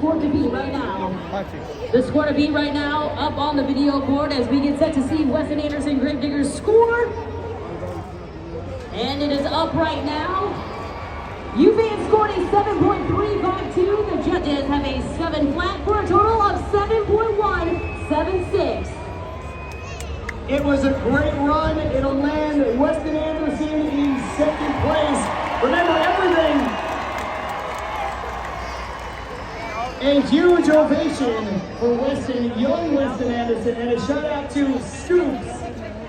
score to be right now? The score to be right now up on the video board as we get set to see Weston Anderson Gravedigger's score. And it is up right now. UVan scored a 7.352. The judges have a 7 flat for a total of 7.176. It was a great run. It'll land Weston Anderson in second place. Remember everything. A huge ovation for young Weston Anderson, and a shout out to Scoops,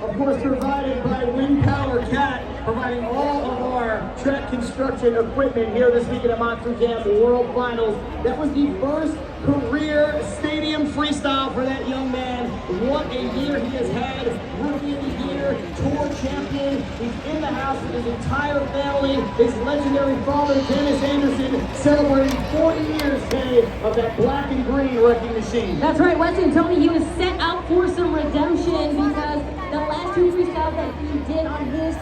of course provided by Wind Power Cat, providing all of our track construction equipment here this weekend at Monster Jam World Finals. That was the first career stadium freestyle for that young man. What a year he has had. Rookie of the year, tour champion. He's in the house with his entire family. His legendary father, Dennis Anderson, celebrating 40 years today of that black and green wrecking machine. That's right, Weston told me he was set out for some redemption because the last 2 freestyles that he did on his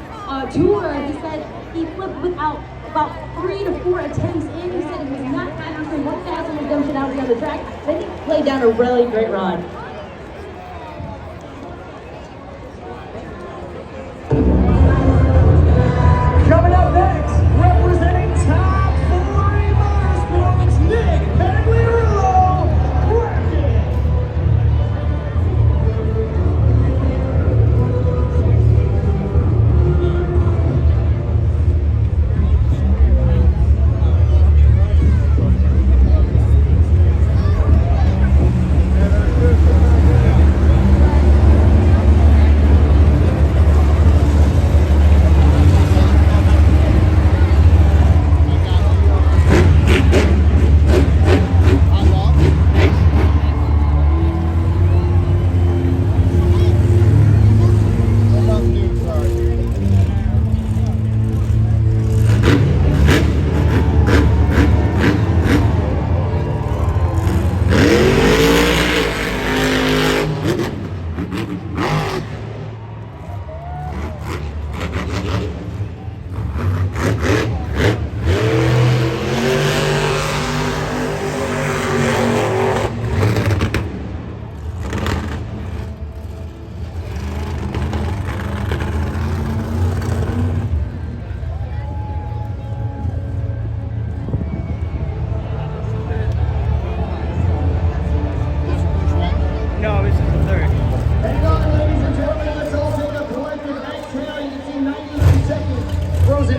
tour, he said he flipped without about 3 to 4 attempts in. He said he was not happy for 1,000 redemption out here on the track. Then he played down a really great run. Coming up next, representing top 40 motorsports, Nick Pagliarulo, Bracket.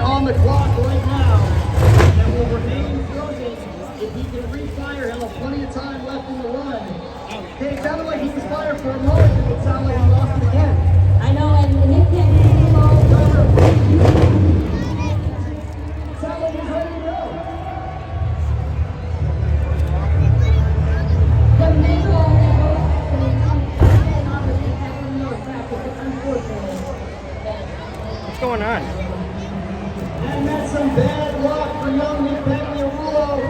On the clock right now, that will remain frozen. If he can refire, he'll have plenty of time left in the run. Okay, it sounded like he was fired for a moment, and it sounded like he lost it again. I know, and Nick can't get him all over. Sounded like he's ready to go. The middle unfortunately. What's going on? And that's some bad luck for young Nick Pagliarulo,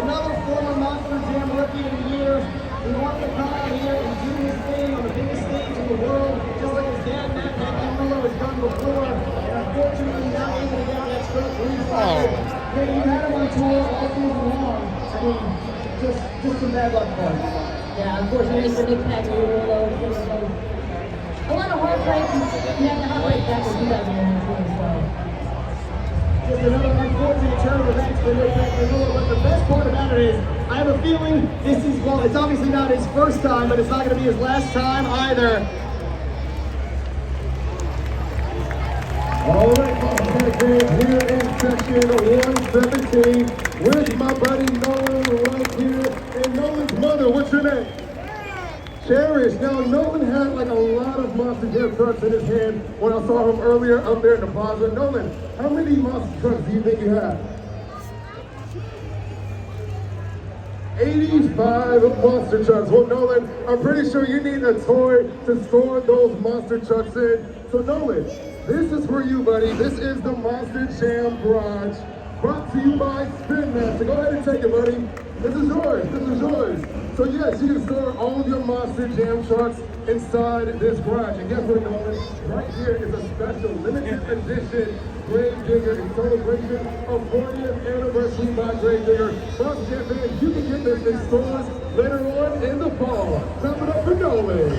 another former Monster Jam Rookie of the Year. He wanted to come out here and do his thing on the biggest stage in the world, just like his dad, Matt Pagliarulo, has done before. And unfortunately, not able to get that truck refired. Hey, you had him on tour all season long. I mean, just some bad luck for him. Yeah, unfortunately for Nick Pagliarulo, a lot of heartbreak. He had the heartbreak back in 2019, so. Just another unfortunate turn of events for Nick Pagliarulo, but the best part about it is, I have a feeling this is, well, it's obviously not his first time, but it's not going to be his last time either. All right, here in section 117 with my buddy Nolan right here. And Nolan's mother, what's your name? Cherish. Now, Nolan had like a lot of Monster Jam trucks in his hand when I saw him earlier up there in the plaza. Nolan, how many Monster trucks do you think you have? 85 monster trucks. Well, Nolan, I'm pretty sure you need a toy to store those monster trucks in. So, Nolan, this is for you, buddy. This is the Monster Jam Garage, brought to you by Spin Master. Go ahead and take it, buddy. This is yours. This is yours. So, yes, you can store all of your Monster Jam trucks inside this garage. And guess what, Nolan? Right here is a special limited edition Gravedigger in celebration of 40th anniversary by Gravedigger. Must get fans, you can get this in stores later on in the fall. Clap it up for Nolan.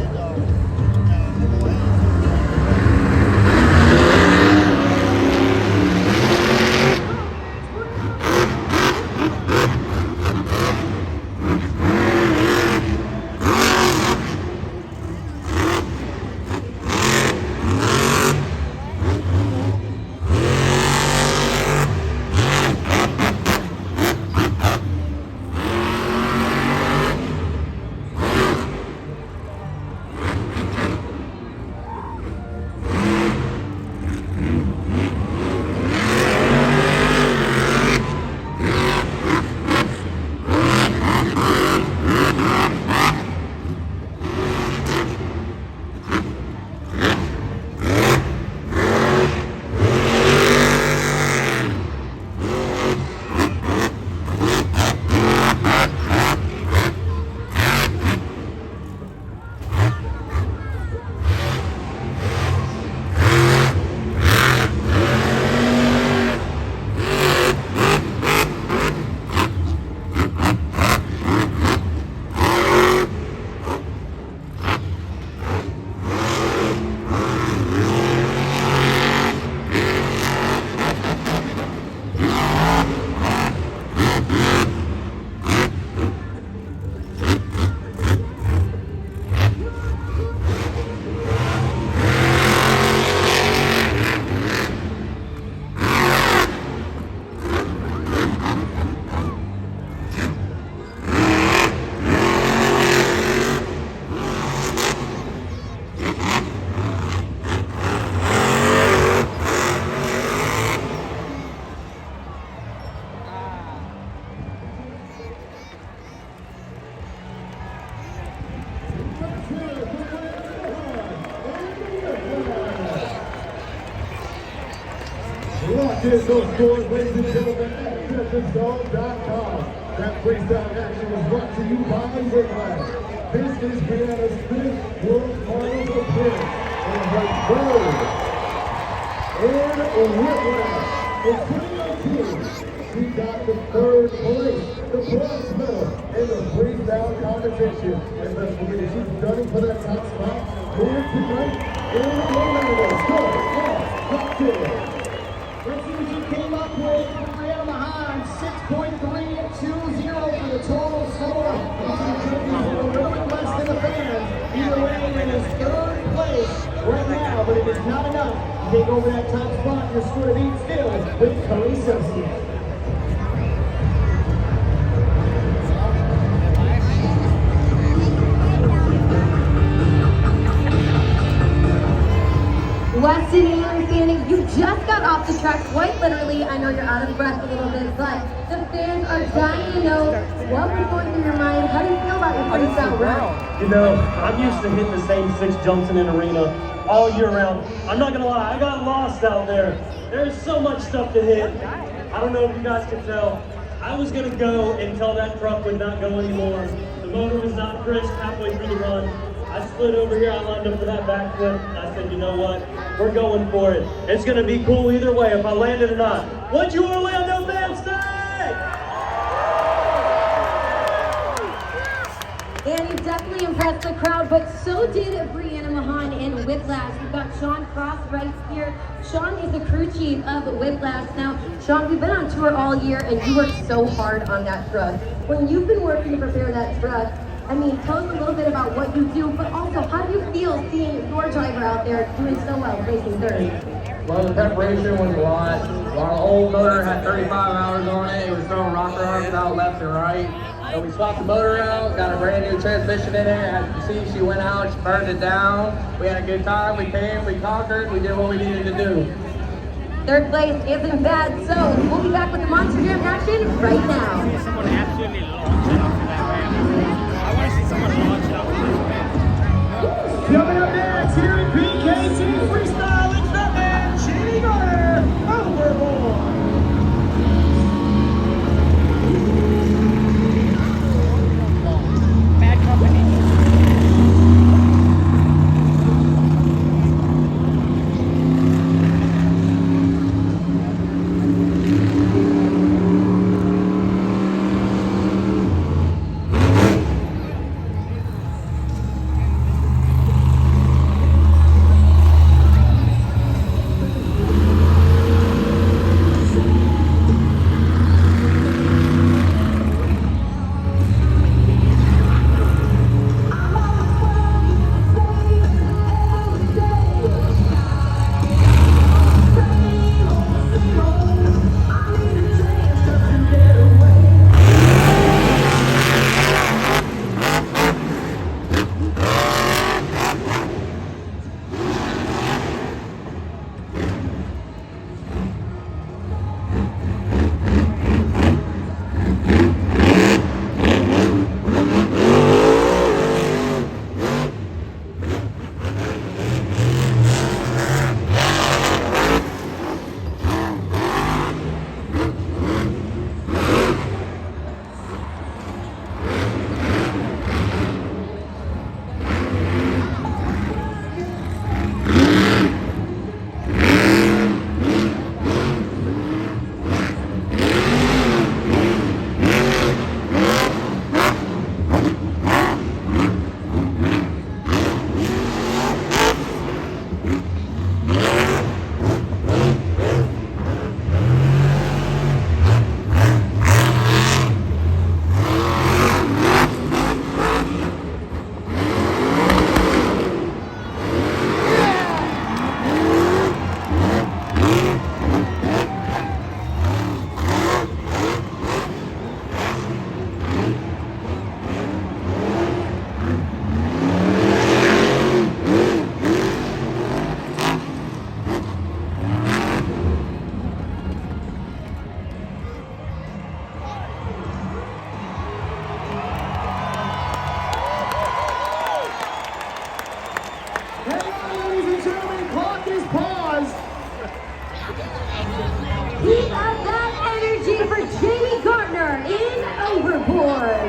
Lock in those scores, ladies and gentlemen, at TexasDog.com. That freestyle action was brought to you by Whiplash. This is Brianna's 5th World Finals appearance on her road. And Whiplash, in 2019, she got the 3rd place, the bronze medal in the freestyle competition. And let's forget it, she's gunning for that top spot here tonight in Orlando. Top 10. Let's see what she came up with. Brianna behind 6.320 for the total score. And she's drinking a little bit less than the fans. Either way, it is 3rd place right now, but it is not enough to take over that top spot. Your score to beat still with Cody Associates. Weston Anderson, you just got off the track, quite literally. I know you're out of breath a little bit, but the fans are dying to know what was going through your mind. How do you feel about your freestyle run? You know, I'm used to hitting the same 6 jumps in an arena all year round. I'm not gonna lie, I got lost out there. There's so much stuff to hit. I don't know if you guys can tell. I was gonna go until that truck would not go anymore. The motor was not crisp halfway through the run. I slid over here, I lined up for that backflip, and I said, you know what? We're going for it. It's gonna be cool either way if I land it or not. What'd you Orlando fans say? And you definitely impressed the crowd, but so did Brianna Mahan and Whiplash. We've got Sean Cross right here. Sean is the crew chief of Whiplash. Now, Sean, we've been on tour all year, and you worked so hard on that truck. When you've been working to prepare that truck, I mean, tell us a little bit about what you do, but also how do you feel seeing your driver out there doing so well, placing 3rd? Well, the preparation was a lot. Our old motor had 35 hours on it. It was throwing rocker arms out left and right. So we swapped the motor out, got a brand new transmission in there. As you see, she went out, she burned it down. We had a good time. We came, we conquered, we did what we needed to do. 3rd place isn't bad, so we'll be back with the Monster Jam action right now. Someone absolutely launched it off of that ramp. I want to see someone launch it off of this ramp. Coming up next here at PKT Freestyle, it's the man, Jamie Garner, Overboard. Bad company.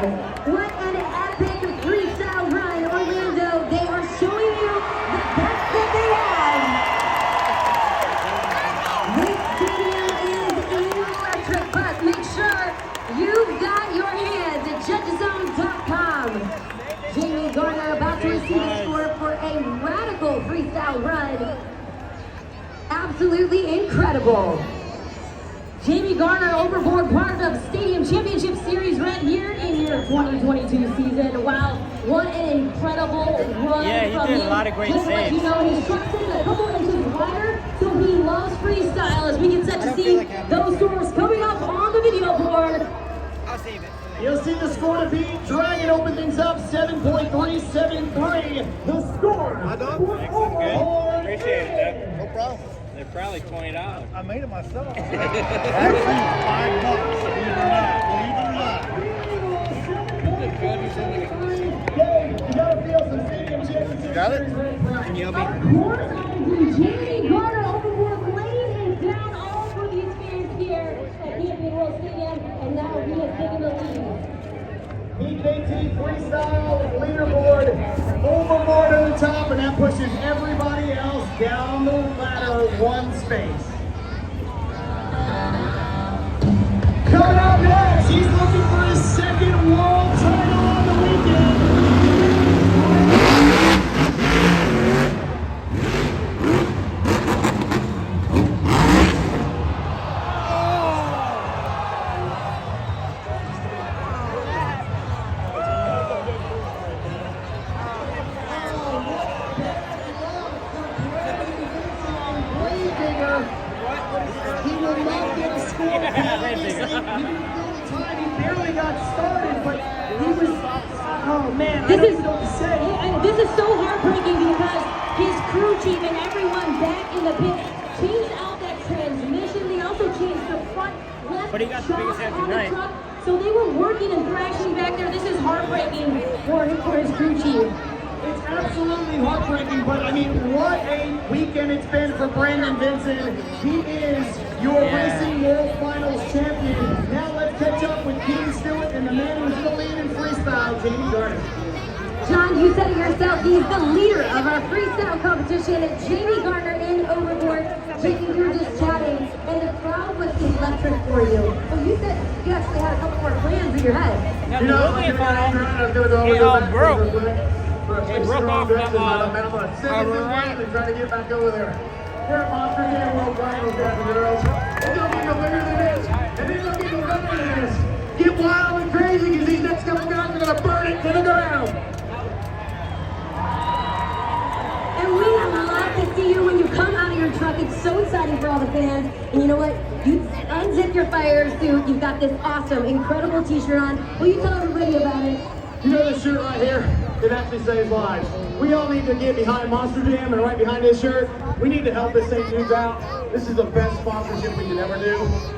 What an epic freestyle run, Orlando. They are showing you the best that they have. This stadium is electric, but make sure you've got your hands at judgezone.com. Jamie Garner about to receive a score for a radical freestyle run. Absolutely incredible. Jamie Garner overboard part of Stadium Championship Series right here in your 2022 season. Wow, what an incredible run. Yeah, he from did a him. lot of great Just to let saves. you know, his truck is a couple inches wider, so he loves freestyle as we get set to see those scores coming up on the video board. I'll save it. You'll see the score to beat. Dragon open things up 7.373. The score. Good. Appreciate it, Jeff. No problem. They're probably $20. I made it myself. Actually, $5, believe it or not. Dave, you gotta feel some Stadium Championship Got it? Series. Of course I do. Jamie Garner overboard laying it down all for these fans here at Camping World Stadium, and now he has taken the lead. PKT Freestyle leaderboard overboard on the top, and that pushes everybody else down the ladder one space. Coming up next, he's looking for his second world title on the weekend. He will not get a score. Obviously, he didn't feel the time. He barely got started, but he was. Oh man, I don't even know what to say. This is so heartbreaking because his crew chief and everyone back in the pit changed out that transmission. They also changed the front left But he got the shock biggest hand on the tonight. truck. So they were working and thrashing back there. This is heartbreaking for his crew chief. It's absolutely heartbreaking, but I mean, what a weekend it's been for Brandon Vincent. He is your Racing World Finals champion. Now let's catch up with Keaton Stewart and the man who's in the lead in freestyle, Jamie Garner. John, you said it yourself. He's the leader of our freestyle competition. Jamie Garner in overboard. Jamie, we were just chatting, and the crowd was electric for you. Well, you said you actually had a couple more plans in your head. You know, I was gonna go over It there all back broke. real quick. It broke off that I'm gonna send it this way and try to get back over there. We're at Monster Jam World Finals, guys and girls. It's gonna get no bigger than this, and it's gonna get no better than this. Get wild and crazy, because these next couple guys are gonna burn it to the ground. And we love to see you when you come out of your truck. It's so exciting for all the fans. And you know what? You unzip your fire suit. You've got this awesome, incredible t-shirt on. Will you tell everybody about it? You know this shirt right here? It actually saves lives. We all need to get behind Monster Jam, and right behind this shirt, we need to help this St. Jude's out. This is the best sponsorship we could ever do,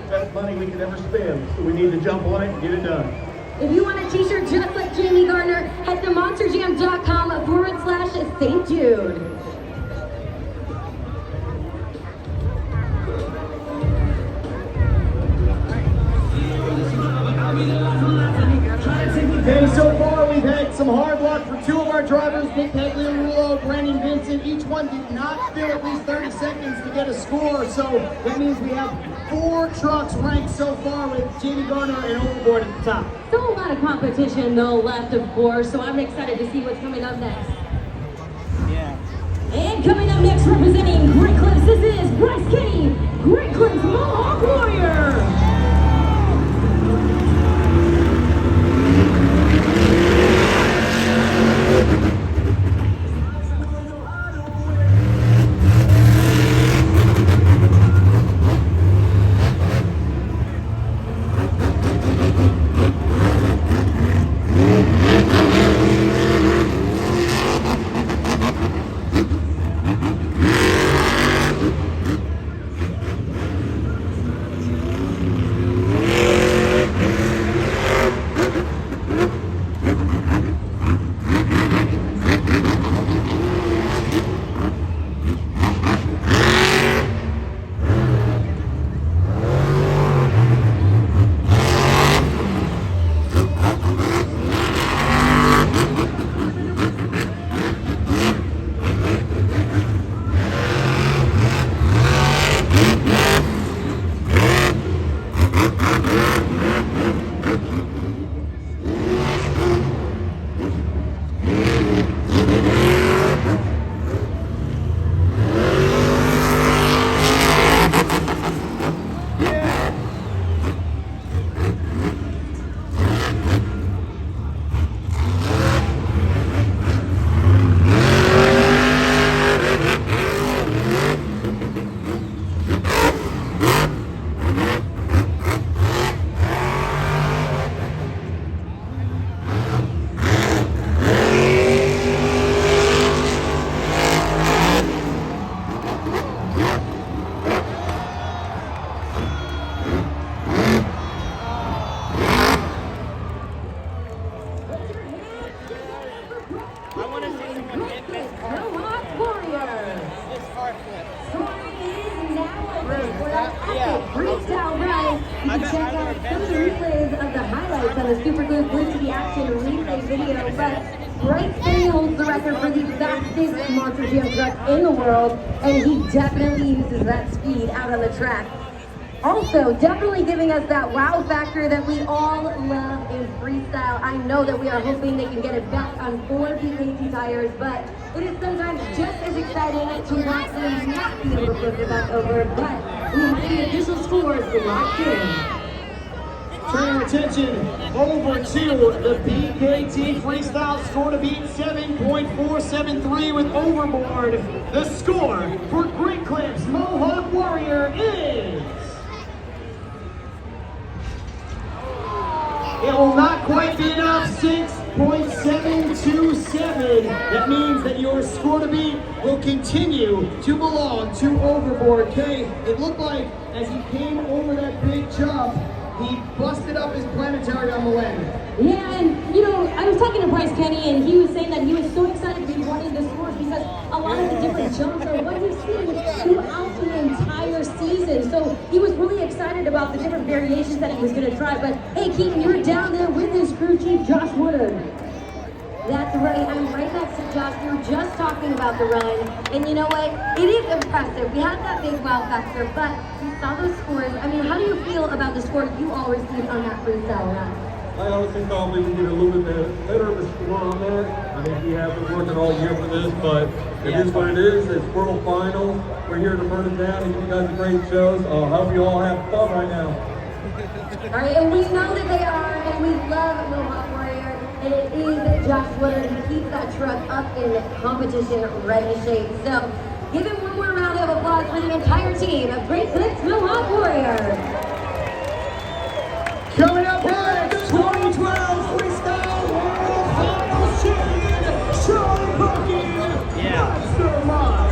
best money we could ever spend. So we need to jump on it and get it done. If you want a t-shirt just like Jamie Garner, head to monsterjam.com/St. Jude. Okay, so far we've had some hard luck for two of our drivers, Nick Pagliarulo, Brandon Vincent. Each one did not fill at least 30 seconds to get a score, so that means we have 4 trucks ranked so far with Jamie Garner and Overboard at the top. Still a lot of competition though left, of course, so I'm excited to see what's coming up next. Yeah. And coming up next, representing Great Clips, this is Bryce Kenny, Great Clips Mohawk Warrior. Great Mohawk Warrior. Story is now over for that epic freestyle run. You can check out some of the replays of the highlights on the Super Glue Glue to the Action replay video. But Bryce Benny holds the record for the fastest Monster Jam truck in the world, and he definitely uses that speed out on the track. Also, definitely giving us that wow factor that we all love in freestyle. I know that we are hoping they can get it back on 4 PKT tires, but it is sometimes just as exciting to watch them not be able to flip it back over, but we have the official scores locked in. Turn our attention over to the BKT Freestyle score to beat 7.473 with Overboard. The score for Great Clips Mohawk Warrior is... It will not quite be enough, 6.727. That means that your score to beat will continue to belong to Overboard. Kay, it looked like as he came over that big jump, he busted up his planetary on the land. Yeah, and you know, I was talking to Bryce Kenny, and he was saying that he was so excited to be running the scores because a lot of the different jumps are what he's seen throughout the entire season. So he was really excited about the different variations that he was going to try. But hey, Keaton, you're down there with his crew chief, Josh Woodard. That's right, I'm right next to Josh. We were just talking about the run, and you know what? It is impressive. We had that big wow factor, but we saw those scores. I mean, how do you feel about the score you all received on that freestyle run? I honestly thought we would get a little bit better of a score on that. I mean, we have been working all year for this, but it is what it is. It's World Finals. We're here to burn it down and give you guys great shows. I hope you all have fun right now. All right, and we know that they are, and we love Mohawk Warrior, and it is Josh Woodard who keeps that truck up in competition ready shape. So give him one more round of applause for the entire team of Great Clips Mohawk Warrior. Coming up next, 2012 Freestyle World Finals champion, Sean Bucky, Mastermind.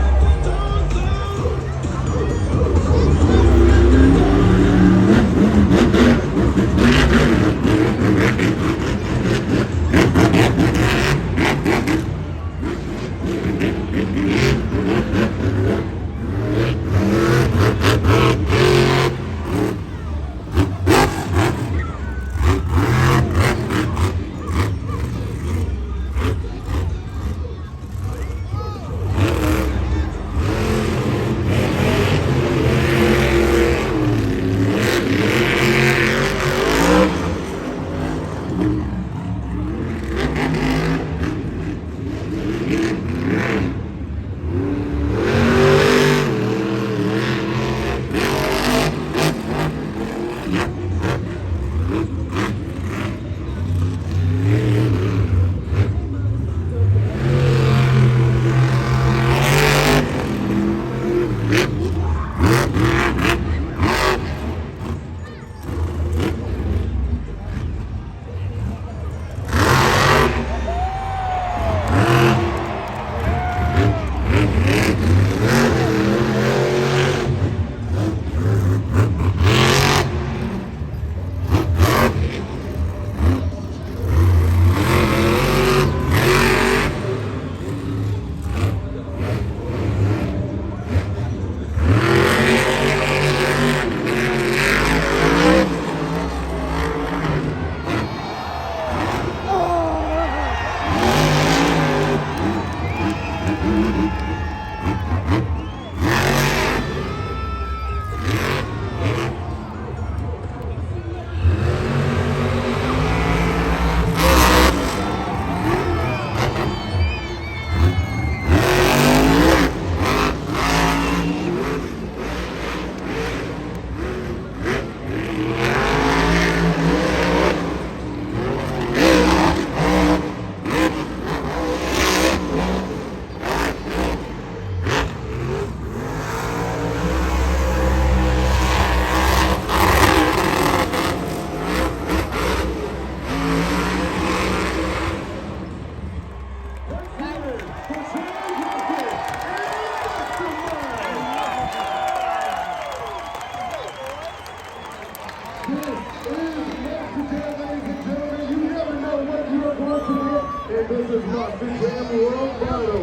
And this is Monster Jam World Finals.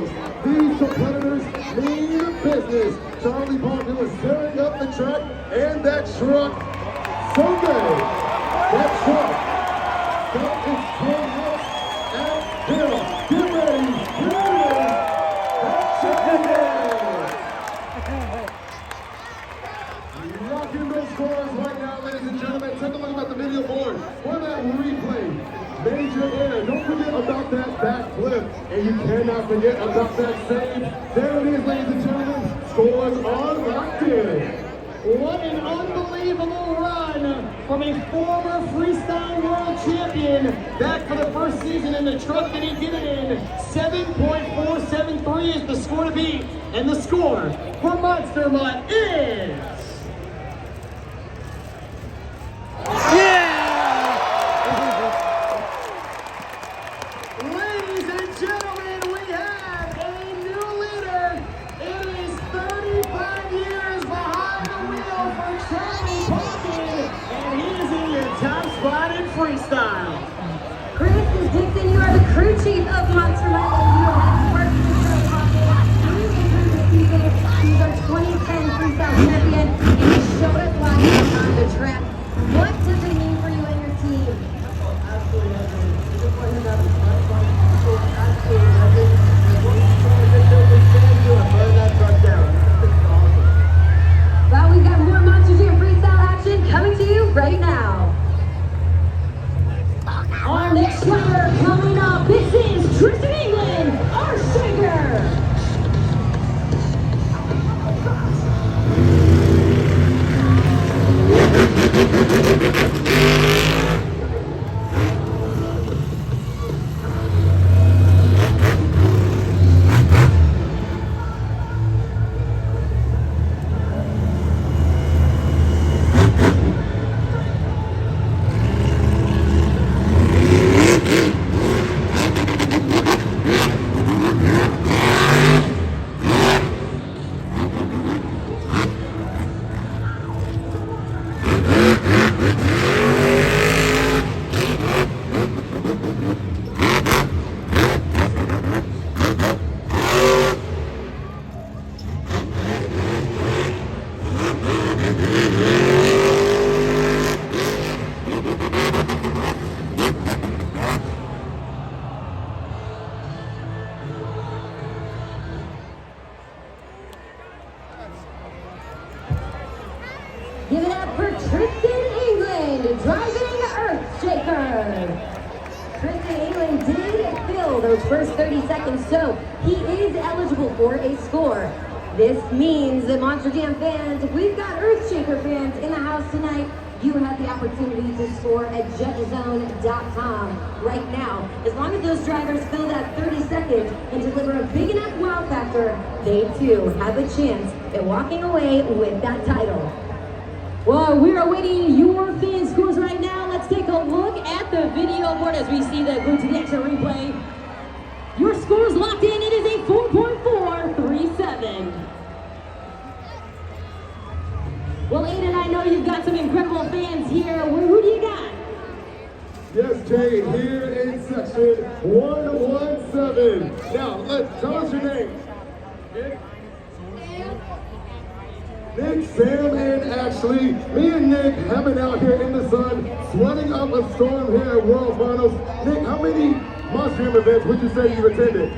these competitors mean business. Charlie Parker was tearing up the track, and that truck, someday, that truck, that is coming up at Hill. Get ready, here it is, rocking those scores right now, ladies and gentlemen. Take a look at the video board for that replay. Major air. Don't forget about that backflip. And you cannot forget about that save. There it is, ladies and gentlemen. Scores are locked in. What an unbelievable run from a former freestyle world champion back for the first season in the truck that he did it in. 7.473 is the score to beat. And the score for Monster Mutt is... Ladies and gentlemen, we have a new leader. It is 35 years behind the wheel for Charlie Parker, and he is in your top spot in freestyle. Chris Dixon, you are the crew chief of Monster Mutt, and you have worked with Charlie Parker through the season. He's our 2010 freestyle champion, and he showed us live on the track. What does it mean for you and your team? Absolutely nothing. We just want him to have as much fun as possible. Absolutely nothing. As long as he's trying to get to what we can do and burn that truck down. It's awesome. Well, we've got more Monster Jam freestyle action coming to you right now. Our next rider coming up, this is Tristan England, our shaker. Give it up for Tristan England, driving Earthshaker. Tristan England did fill those first 30 seconds, so he is eligible for a score. This means that Monster Jam fans, we've got Earthshaker fans in the house tonight. You have the opportunity to score at jetzone.com right now. As long as those drivers fill that 30 seconds and deliver a big enough wow factor, they too have a chance at walking away with that title. Well, we're awaiting your fan scores right now. Let's take a look at the video board as we see the Group to the Action replay. Your score's locked in. It is a 4.437. Well, Aiden, I know you've got some incredible fans here. Who do you got? Yes, Jay, here in section 117. Now, tell us your name. Nick, Sam, and Ashley. Me and Nick have been out here in the sun, sweating up a storm here at World Finals. Nick, how many Monster Jam events would you say you've attended?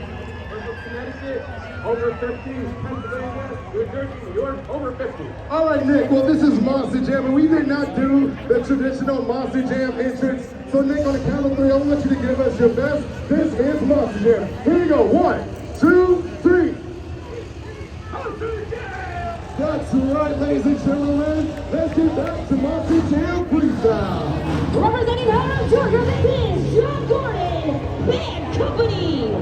Connecticut, over 50. Pennsylvania, New Jersey, New York, over 50. All right, Nick, well, this is Monster Jam, and we did not do the traditional Monster Jam entrance. So, Nick, on the count of 3, I want you to give us your best. This is Monster Jam. Here you go. 1, 2, 3. Monster Jam! That's right, ladies and gentlemen. Let's get back to Monster Jam Freestyle. Representing out of Georgia, this is John Gordon, Bad Company.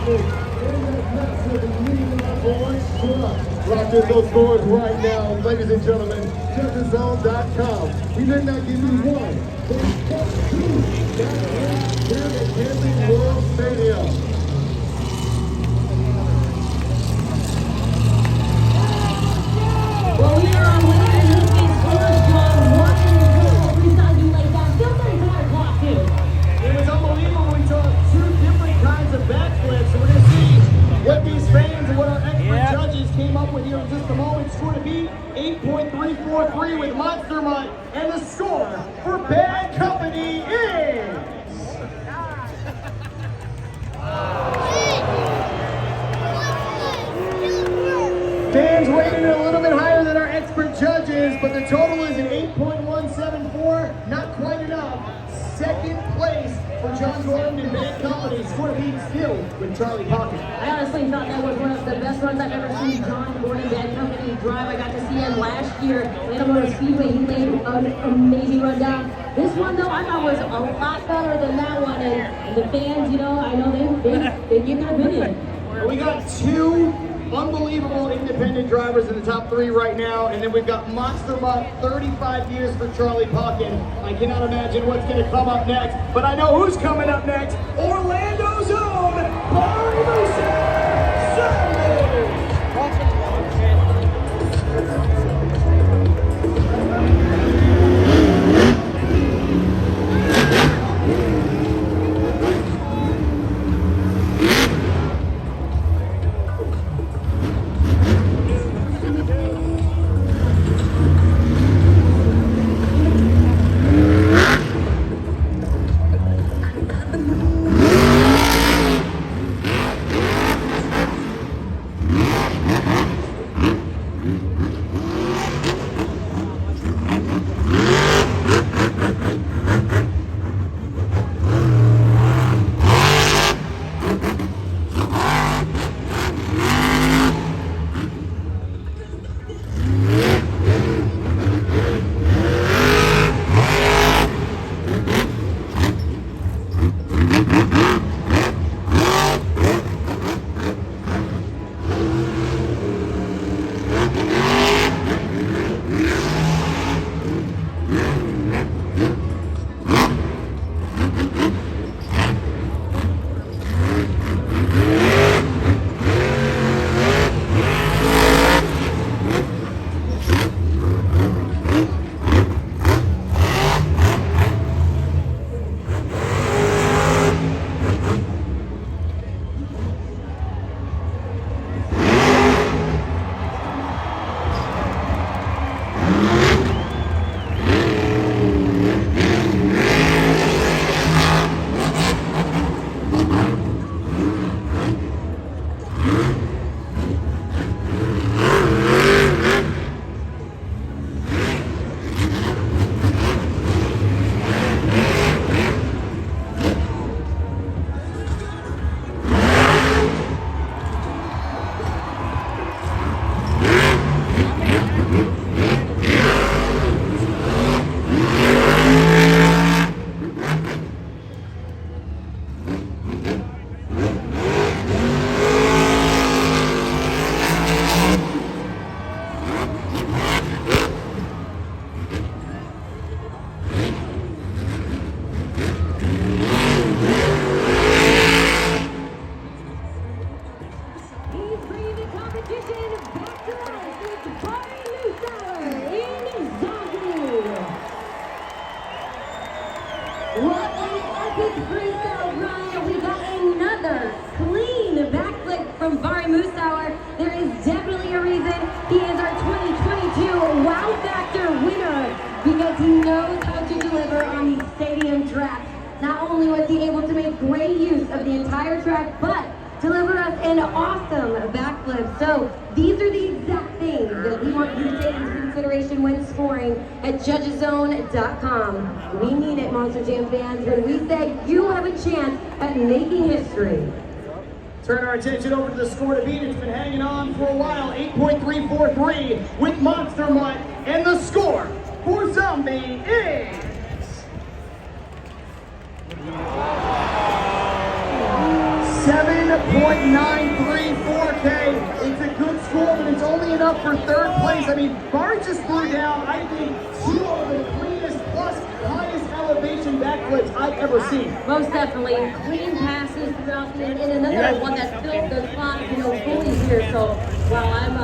Rock in those scores right now, ladies and gentlemen. JudgesZone.com. We did not give you one, but two. That's here at Camping World Stadium. Well, we are on way to this week's first one. One freestyle you laid down. Still 34 o'clock, too. It was unbelievable. We saw two different kinds of backflips. So we're going to see what these fans and what our expert judges came up with here in just a moment. Score to beat 8.343 with Monster Mutt. And the score for Bad Company is... Fans rated it a little bit higher than our expert judges, but the total is an 8.174. Not quite enough. Second place for John Gordon and Bad Company. Score to beat still with Charlie Pocket. I honestly thought that was one of the best runs I've ever seen John Gordon Bad Company drive. I got to see him last year at Atlanta Speedway. He made an amazing run down. This one, though, I thought was a lot better than that one. And the fans, you know, I know they give their opinion. We got two unbelievable independent drivers in the top three right now, and then we've got Monster Mutt, 35 years for Charlie Pocket. I cannot imagine what's going to come up next, but I know who's coming up next. Orlando's own Barry Freestyle run. We got another clean backflip from Barry Moosauer. There is definitely a reason he is our 2022 Wow Factor winner, because he knows how to deliver on these stadium tracks. Not only was he able to make great use of the entire track, but deliver us an awesome backflip. So these are the exact things that we want you to take into consideration when scoring at JudgesZone.com. We mean it, Monster Jam fans, when we say you have a chance at making history. Turn our attention over to the score to beat. It's been hanging on for a while. 8.343 with Monster Mutt. And the score for Zombie is... 7.1. 5.934K. It's a good score, but it's only enough for third place. I mean, Bari just threw down, I think, 2 of the cleanest plus highest elevation backflips I've ever seen. Most definitely. Clean passes throughout the and another one that filled the spot, fully here. So, wow, I'm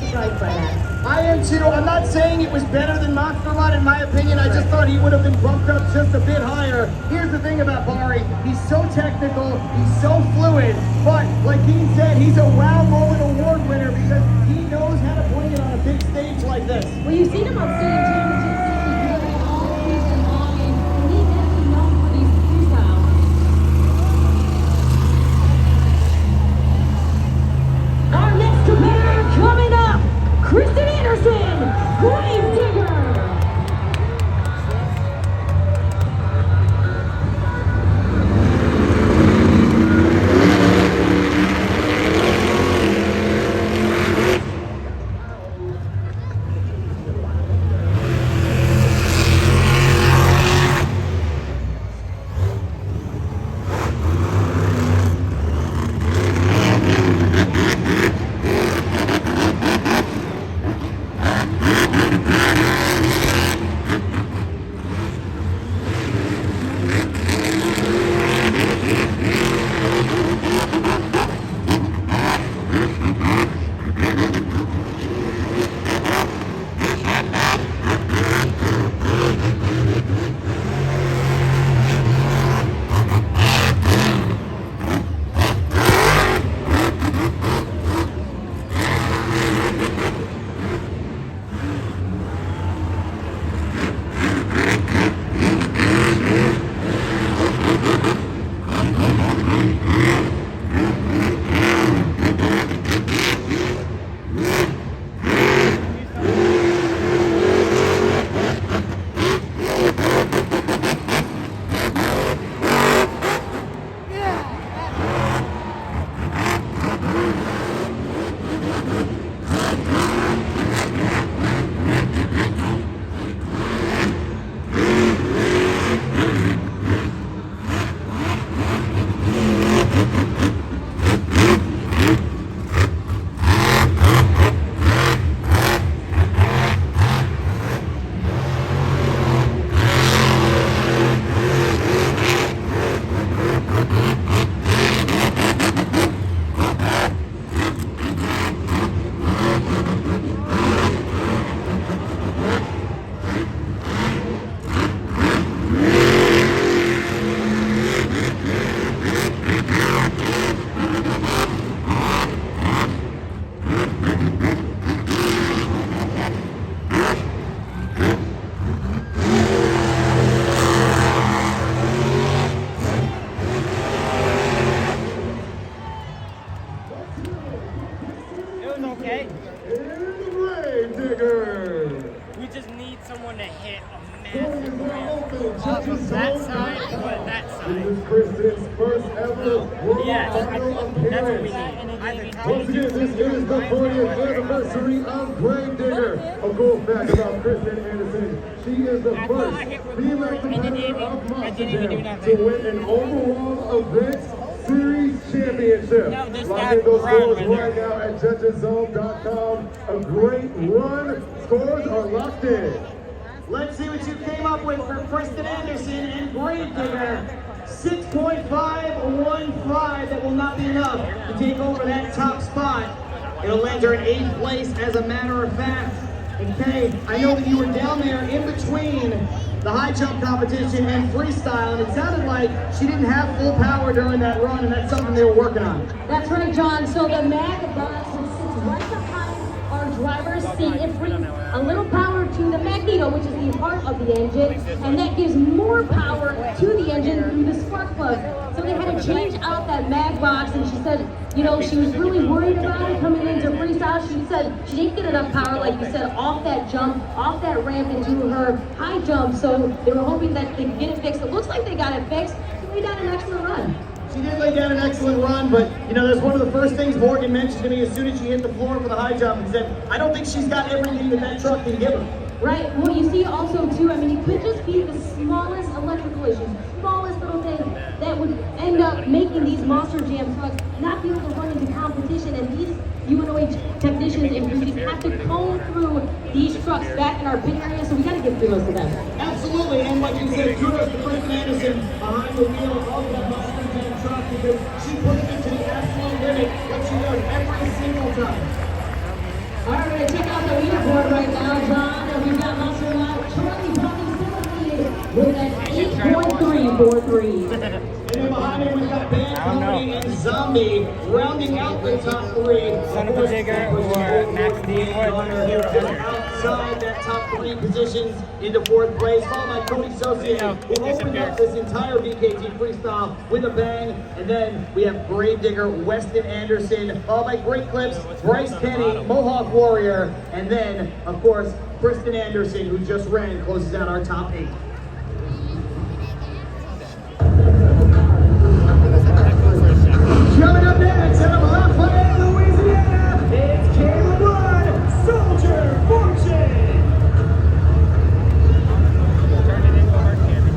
surprised by that. I am too. I'm not saying it was better than Monster Run in my opinion. I just thought he would have been bumped up just a bit higher. Here's the thing about Bari. He's so technical, he's so fluid, but like he said, he's a wow moment award winner because he knows how to bring it on a big stage like this. Well, you've seen him on stage championships all season long, and he's definitely known for these freestyles. Our next competitor coming up, Kristen Anderson, Grave Digger. Okay. Grave Digger. We just need someone to hit a massive ramp off of that side, but that This side. is Kristen's first ever World Yes, Final that's what we appearance. need. Either Once again, this is the 40th anniversary of Grave Digger. A cool fact about Kristen Anderson, she is the first female competitor of Monster Jam to win an overall event series championship. No, this Lock guy in those run scores right right now at judgeszone.com. A great run. Scores are locked in. Let's see what you came up with for Kristen Anderson and Grave Digger. 6.515. That will not be enough to take over that top spot. It'll land her in 8th place as a matter of fact. And Kay, I know that you were down there in between the high jump competition and freestyle, and it sounded like she didn't have full power during that run, and that's something they were working on. That's right, John. So the mag box sits right behind our driver's seat. It brings a little power to the magneto, which is the heart of the engine, and that gives more power to the engine through the spark plug. So they had to change out that mag box, and she said, she was really worried about it coming into freestyle. She said she didn't get enough power, like you said, off that jump, off that ramp into her high jump. So they were hoping that they could get it fixed. It looks like they got it fixed. They got an excellent run. She did lay down an excellent run, but that's one of the first things Morgan mentioned to me as soon as she hit the floor for the high jump and said, I don't think she's got everything that truck can give her. Right. Well, you see also too, it could just be the smallest electrical issues, smallest little thing. that would end up making these Monster Jam trucks not be able to run into competition, and these UNOH technicians and crews have to comb through these trucks back in our pit area, so we got to give kudos to them. Absolutely, and like you said, kudos to Kristen Anderson behind the wheel of that Monster Jam truck because she pushed it to the absolute limit, what she does every single time. All right, we're going to check out the leaderboard right now, John, and we've got Monster Charlie Popping Celebrated with an 8.343. And then behind him, we've got Band Company and Zombie rounding out the top three. Son of a Digger or Max D or outside that top three positions into fourth place, followed by Cody Sosi, who opened up this entire BKT freestyle with a bang. And then we have Gravedigger, Weston Anderson, followed by Great Clips, Bryce Kenny, Mohawk Warrior, and then, of course, Kristen Anderson, who just ran, closes out our top 8. Coming up next, out of Lafayette, Louisiana, it's Caleb Blood, Soldier Fortune. Turn it into a hard candy.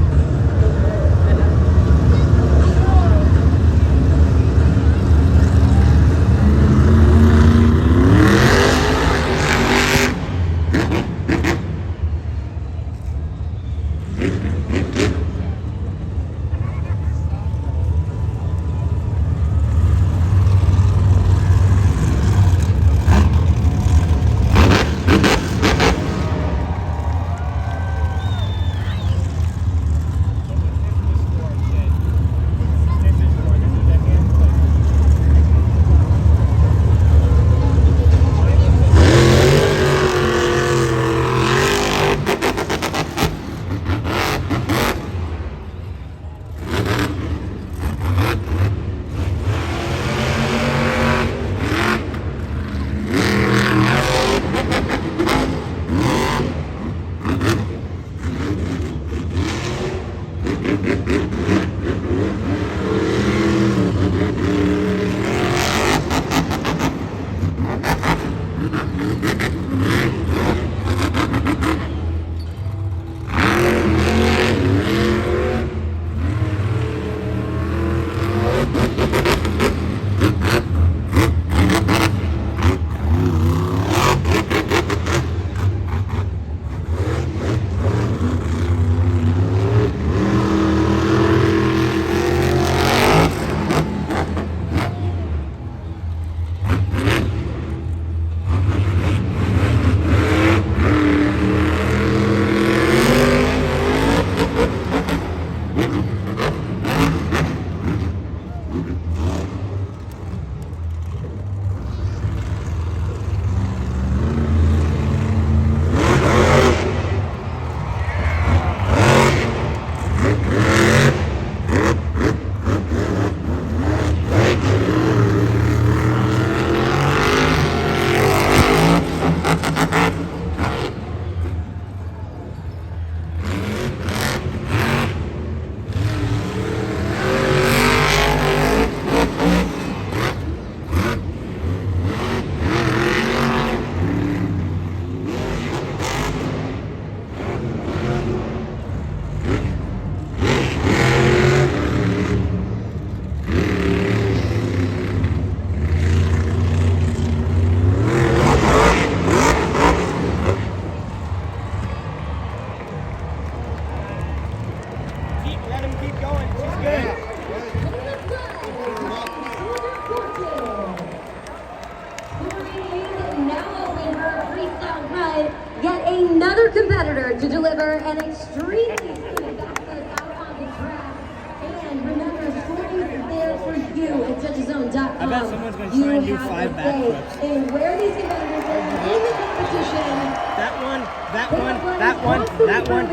Another competitor to deliver an extremely smooth backflip out on the track. And remember, scoring is there for you at judgezone.com. I bet someone's going to try and do 5 backflips. And where these competitors are in the competition. That one,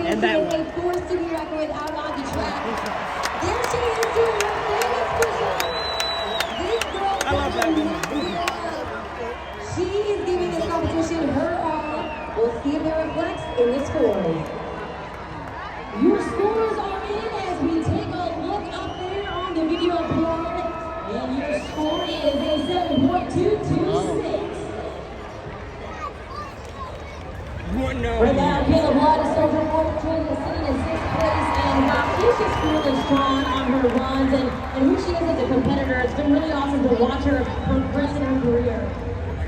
and that one. A force to be reckoned with out on the track. There she is doing her famous push-up. This girl, I love that woman. she is giving this competition her all. We'll see if it reflects in the scores. Your scores are in as we take a look up there on the video board. And your score is a 7.226. No. Right now, Caleb Blood is Soldier Fortune sitting in 6th place, and Mount is really strong on on her runs and who she is as a competitor. It's been really awesome to watch her progress in her career.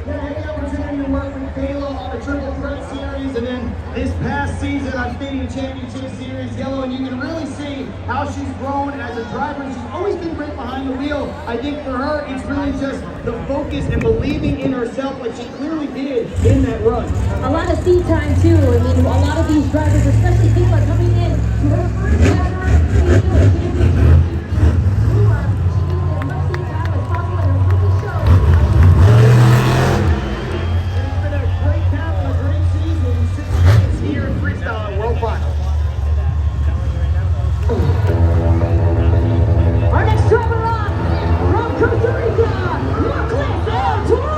Yeah, I had the opportunity to work with Kayla on a triple threat series, and then this past season on Fitting Championship Series Yellow, and you can really see how she's grown as a driver. She's always been great behind the wheel. I think for her, it's really just the focus and believing in herself like she clearly did in that run. A lot of seat time too. I mean, a lot of these drivers, especially Kayla, coming in to her first ever Freestyle Championship. She needed as much seat time as possible, and it really showed. It's been a great cap and a great season. 6 days here in Freestyle at World Finals. Our next driver up from Costa Rica, Marclis El Toro.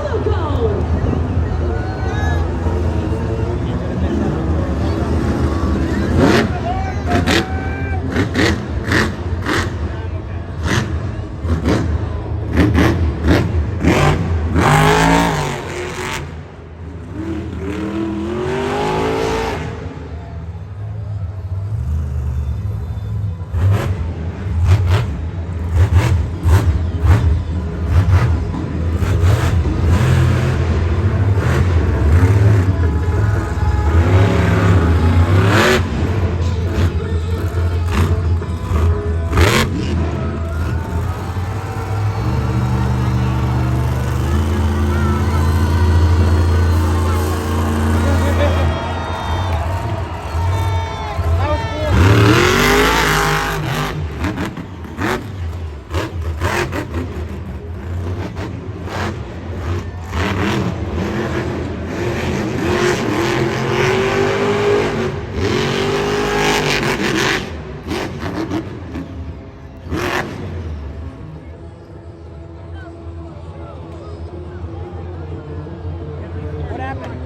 What happened?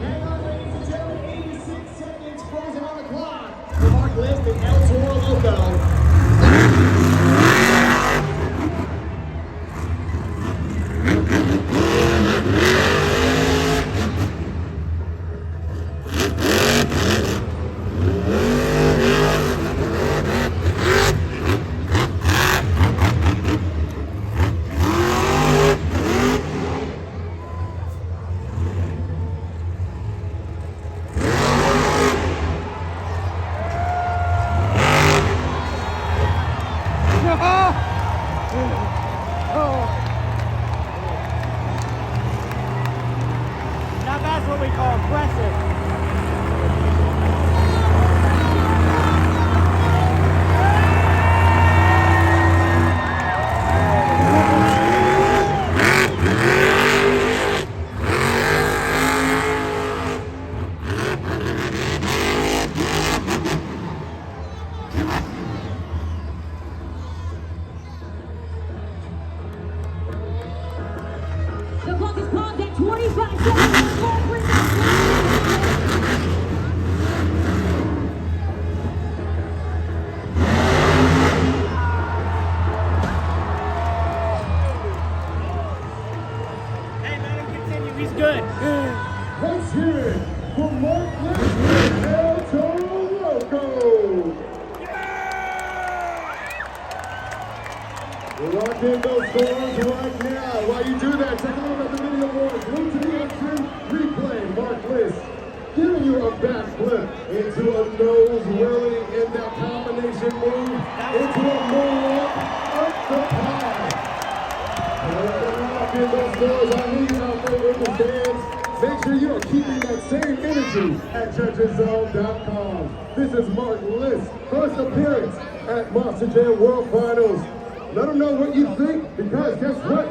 Hang on, ladies and gentlemen, 86 seconds frozen on the clock for Mark List and El Toro Loco. Now that's what we call aggressive. The clock is paused at 25 seconds. Hey, let him continue. He's good. Let's hear it for Mark List and El Toro Loco. Lock in those scores right now. While you do that, take a look at the video board. Move to the action. Replay Mark List giving you a backflip into a nose whirling in that combination move into a moonwalk up the pie. Lock in those scores. I need you out there in the stands. Make sure you are keeping that same energy at judgeszone.com. This is Mark List, first appearance at Monster Jam World Finals. Let them know what you think, because guess what?